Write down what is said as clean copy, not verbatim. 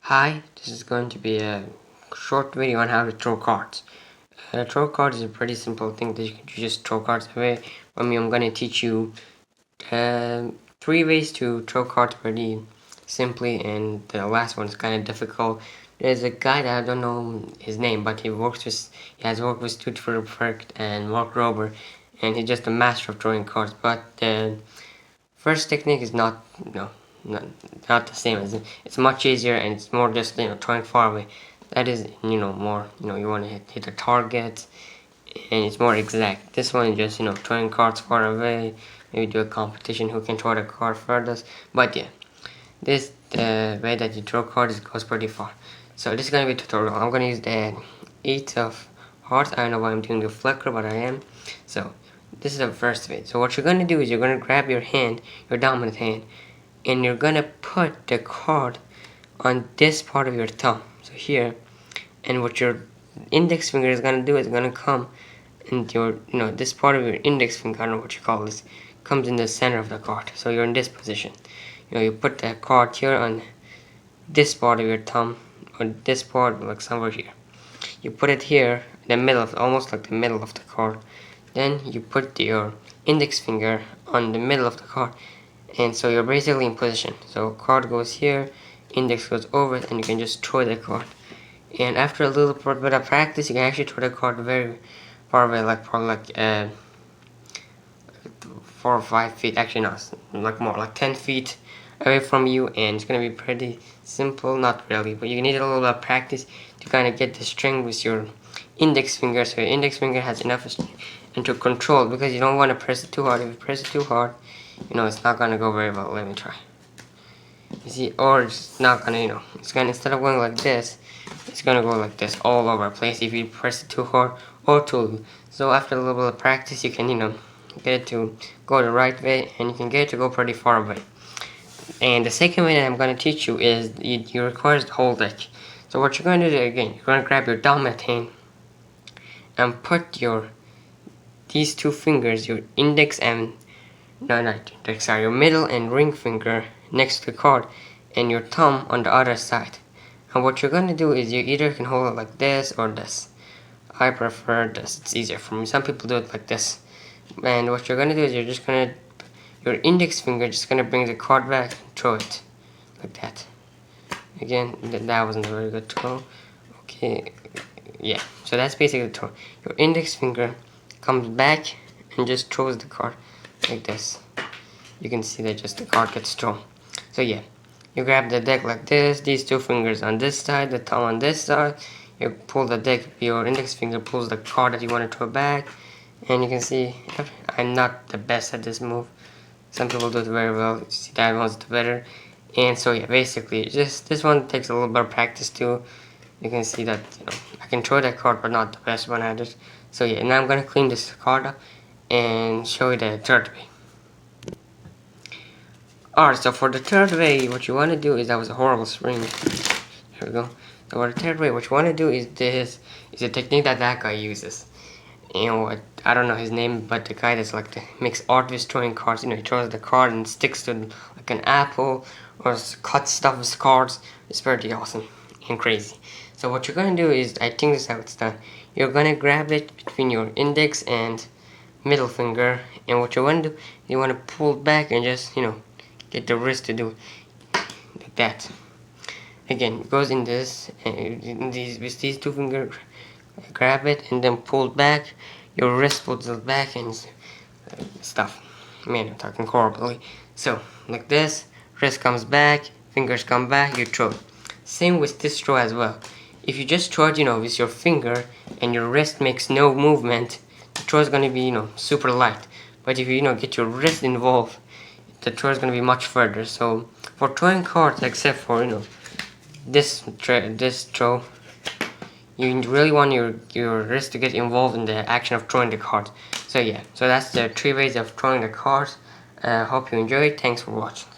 Hi, this is going to be a short video on how to throw cards. Throw cards is a pretty simple thing that you can just throw cards away. I'm going to teach you 3 ways to throw cards pretty simply, and the last one is kind of difficult. There's a guy that I don't know his name, but he has worked with Stuart Perfect and Mark Rober, and he's just a master of throwing cards. But the first technique is not not the same as it. It's much easier, and it's more just throwing far away. That is more you want to hit a target, and it's more exact. This one is just throwing cards far away. Maybe do a competition who can throw the card furthest. But yeah, this way that you throw cards goes pretty far. So this is gonna be a tutorial. I'm gonna use the 8 of hearts. I don't know why I'm doing the flicker, but I am. So this is the first way. So what you're gonna do is you're gonna grab your hand, your dominant hand, and you're gonna put the card on this part of your thumb, so here, and what your index finger is gonna do is gonna come and your this part of your index finger, I don't know what you call this, comes in the center of the card. So you're in this position. You put the card here on this part of your thumb, or this part, like somewhere here. You put it here in the middle of, almost like the middle of the card. Then you put your index finger on the middle of the card, and so you're basically in position. So card goes here, index goes over it, and you can just throw the card. And after a little bit of practice, you can actually throw the card very far away, like probably like 4 or 5 feet. Actually, no, like more like 10 feet away from you, and it's gonna be pretty simple. Not really, but you need a little bit of practice to kind of get the string with your index finger, so your index finger has enough and to control, because you don't want to press it too hard. If you press it too hard, it's not gonna go very well. Let me try. You see, or it's not gonna, it's gonna, instead of going like this, it's gonna go like this all over the place if you press it too hard or too. So after a little bit of practice, you can, get it to go the right way, and you can get it to go pretty far away. And the second way that I'm gonna teach you is you requires the whole deck. So what you're gonna do again, you're gonna grab your dominant hand and put these 2 fingers, your index and your middle and ring finger next to the card, and your thumb on the other side. And what you're gonna do is you either can hold it like this or this. I prefer this, it's easier for me. Some people do it like this. And what you're gonna do is you're just gonna, your index finger just gonna bring the card back and throw it like that. Again, that wasn't a very good throw. Okay, yeah, so that's basically the throw. Your index finger comes back and just throws the card like this. You can see that just the card gets thrown. So yeah, you grab the deck like this, these 2 fingers on this side, the thumb on this side. You pull the deck, your index finger pulls the card that you want to throw back, and you can see I'm not the best at this move. Some people do it very well. You see, that one's the better. And so yeah, basically just this one takes a little bit of practice too. You can see that I can throw that card, but not the best one at it. So yeah, now I'm gonna clean this card up and show you the third way. Alright, so for the third way, what you want to do is, that was a horrible spring. Here we go. So for the third way, what you want to do is this is a technique that guy uses. I don't know his name, but the guy that's like makes art with throwing cards. He throws the card and sticks to like an apple, or cuts stuff with cards. It's pretty awesome and crazy. So what you're gonna do is, I think this is how it's done. You're gonna grab it between your index and middle finger, and what you want to do, you want to pull back and just get the wrist to do it like that. Again, it goes in this, with these 2 fingers. Grab it and then pull back. Your wrist pulls it back and stuff. Man, I'm talking horribly. So like this, wrist comes back, fingers come back, you throw it. Same with this throw as well. If you just throw it, with your finger and your wrist makes no movement, the throw is gonna be, super light. But if you, get your wrist involved, the throw is gonna be much further. So for throwing cards, except for this throw, you really want your wrist to get involved in the action of throwing the cards. So yeah, so that's the 3 ways of throwing the cards. Hope you enjoyed. Thanks for watching.